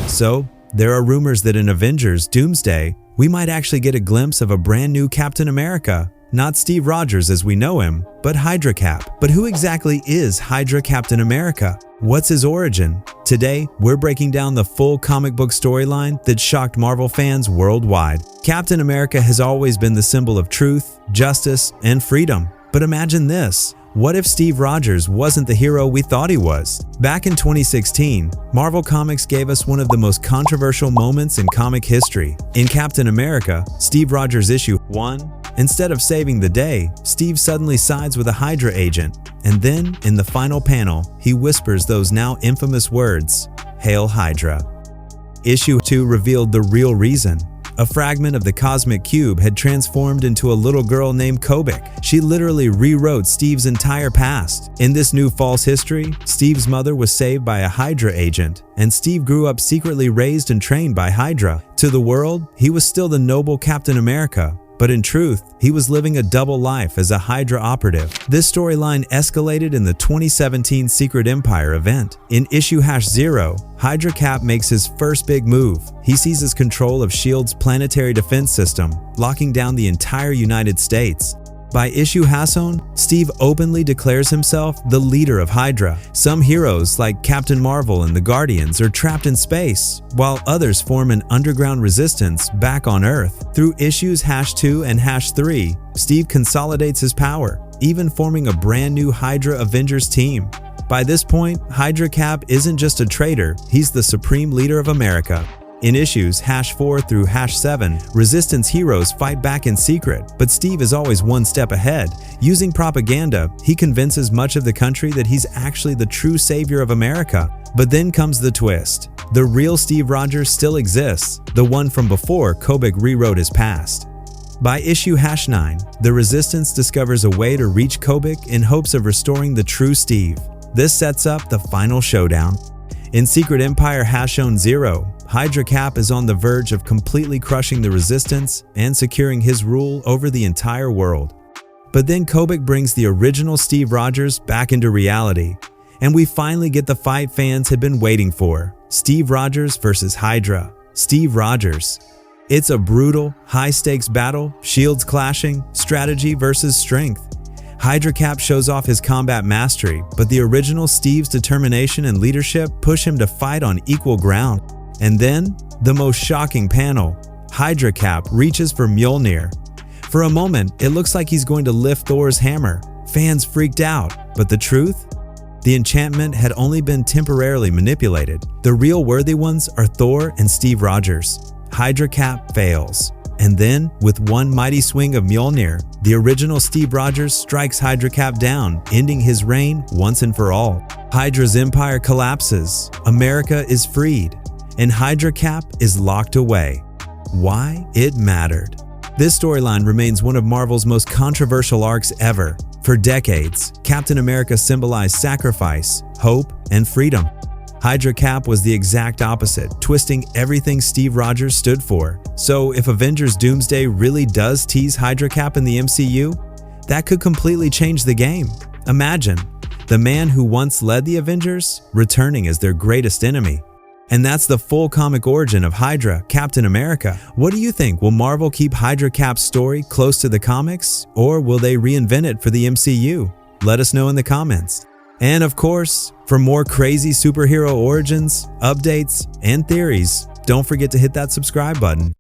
So, there are rumors that in Avengers Doomsday, we might actually get a glimpse of a brand new Captain America. Not Steve Rogers as we know him, but Hydra Cap. But who exactly is Hydra Captain America? What's his origin? Today, we're breaking down the full comic book storyline that shocked Marvel fans worldwide. Captain America has always been the symbol of truth, justice, and freedom. But imagine this. What if Steve Rogers wasn't the hero we thought he was? Back in 2016, Marvel Comics gave us one of the most controversial moments in comic history. In Captain America, Steve Rogers issue 1, instead of saving the day, Steve suddenly sides with a Hydra agent. And then, in the final panel, he whispers those now infamous words, "Hail Hydra." Issue 2 revealed the real reason. A fragment of the cosmic cube had transformed into a little girl named Kobik. She literally rewrote Steve's entire past. In this new false history, Steve's mother was saved by a Hydra agent, and Steve grew up secretly raised and trained by Hydra. To the world, he was still the noble Captain America. But in truth, he was living a double life as a Hydra operative. This storyline escalated in the 2017 Secret Empire event. In issue #0, Hydra Cap makes his first big move. He seizes control of S.H.I.E.L.D.'s planetary defense system, locking down the entire United States. By issue #1, Steve openly declares himself the leader of Hydra. Some heroes, like Captain Marvel and the Guardians, are trapped in space, while others form an underground resistance back on Earth. Through issues #2 and #3, Steve consolidates his power, even forming a brand new Hydra Avengers team. By this point, Hydra Cap isn't just a traitor, he's the supreme leader of America. In issues #4 through #7, Resistance heroes fight back in secret, but Steve is always one step ahead. Using propaganda, he convinces much of the country that he's actually the true savior of America. But then comes the twist. The real Steve Rogers still exists, the one from before Kobik rewrote his past. By issue #9, the Resistance discovers a way to reach Kobik in hopes of restoring the true Steve. This sets up the final showdown. In Secret Empire #0, Hydra Cap is on the verge of completely crushing the Resistance and securing his rule over the entire world. But then Kobik brings the original Steve Rogers back into reality, and we finally get the fight fans had been waiting for. Steve Rogers versus Hydra. Steve Rogers. It's a brutal, high-stakes battle, shields clashing, strategy versus strength. Hydra Cap shows off his combat mastery, but the original Steve's determination and leadership push him to fight on equal ground. And then, the most shocking panel. Hydra Cap reaches for Mjolnir. For a moment, it looks like he's going to lift Thor's hammer. Fans freaked out, but the truth? The enchantment had only been temporarily manipulated. The real worthy ones are Thor and Steve Rogers. Hydra Cap fails. And then, with one mighty swing of Mjolnir, the original Steve Rogers strikes Hydra Cap down, ending his reign once and for all. Hydra's empire collapses, America is freed, and Hydra Cap is locked away. Why? It mattered. This storyline remains one of Marvel's most controversial arcs ever. For decades, Captain America symbolized sacrifice, hope, and freedom. Hydra Cap was the exact opposite, twisting everything Steve Rogers stood for. So if Avengers Doomsday really does tease Hydra Cap in the MCU, that could completely change the game. Imagine, the man who once led the Avengers returning as their greatest enemy. And that's the full comic origin of Hydra Captain America. What do you think? Will Marvel keep Hydra Cap's story close to the comics, or will they reinvent it for the MCU? Let us know in the comments. And of course, for more crazy superhero origins, updates, and theories, don't forget to hit that subscribe button.